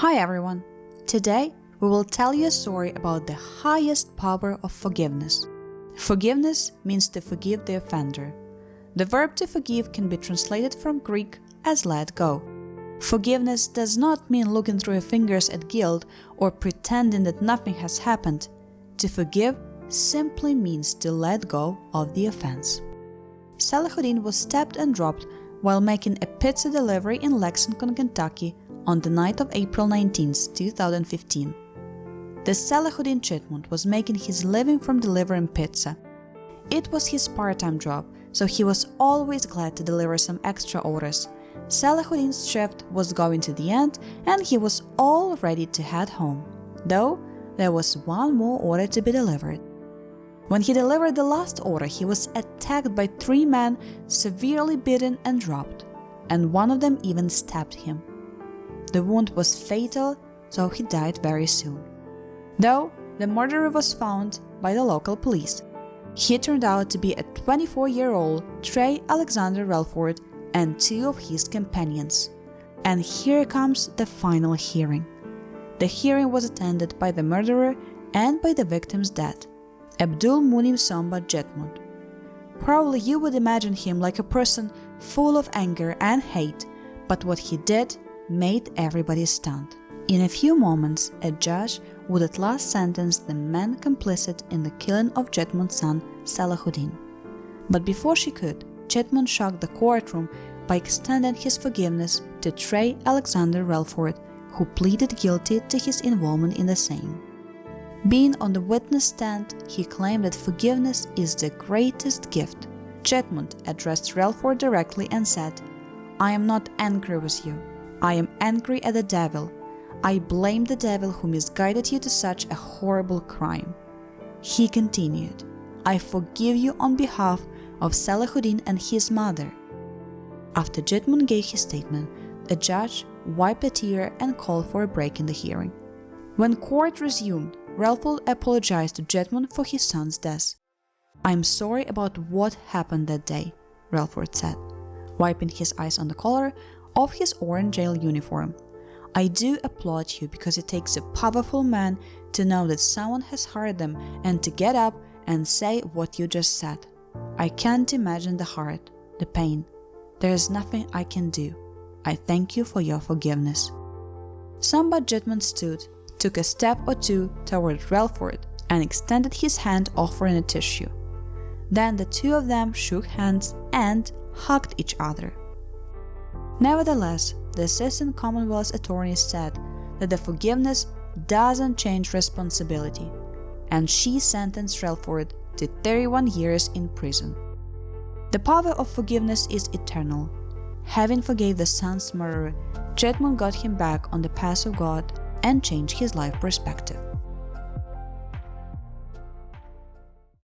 Hi everyone! Today we will tell you a story about the highest power of forgiveness. Forgiveness means to forgive the offender. The verb to forgive can be translated from Greek as let go. Forgiveness does not mean looking through your fingers at guilt or pretending that nothing has happened. To forgive simply means to let go of the offense. Salahuddin was stabbed and dropped while making a pizza delivery in Lexington, Kentucky on the night of April 19, 2015. The Sombat Jitmoud was making his living from delivering pizza. It was his part-time job, so he was always glad to deliver some extra orders. Salahuddin's shift was going to the end and he was all ready to head home, though there was one more order to be delivered. When he delivered the last order, he was attacked by 3 men, severely beaten and dropped, and one of them even stabbed him. The wound was fatal, so he died very soon. Though the murderer was found by the local police, he turned out to be a 24-year-old Trey Alexander Relford and 2 of his companions. And here comes the final hearing. The hearing was attended by the murderer and by the victim's dad, Abdul Munim Sombat Jitmoud. Probably you would imagine him like a person full of anger and hate, but what he did made everybody stunned. In a few moments, a judge would at last sentence the man complicit in the killing of Jitmoud's son, Salahuddin. But before she could, Jitmoud shocked the courtroom by extending his forgiveness to Trey Alexander Relford, who pleaded guilty to his involvement in the same. Being on the witness stand, he claimed that forgiveness is the greatest gift. Jitmoud addressed Relford directly and said, "I am not angry with you. I am angry at the devil. I blame the devil who misguided you to such a horrible crime." He continued, "I forgive you on behalf of Salahuddin and his mother." After Jitmoud gave his statement, the judge wiped a tear and called for a break in the hearing. When court resumed, Relford apologized to Jitmoud for his son's death. "I am sorry about what happened that day," Relford said, wiping his eyes on the collar of his orange jail uniform. "I do applaud you because it takes a powerful man to know that someone has hurt them and to get up and say what you just said. I can't imagine the hurt, the pain. There is nothing I can do. I thank you for your forgiveness." Sombat Jitmoud stood, took a step or two toward Relford, and extended his hand offering a tissue. Then the 2 of them shook hands and hugged each other. Nevertheless, the assistant Commonwealth's attorney said that the forgiveness doesn't change responsibility, and she sentenced Relford to 31 years in prison. The power of forgiveness is eternal. Having forgave the son's murderer, Jitmoud got him back on the path of God and changed his life perspective.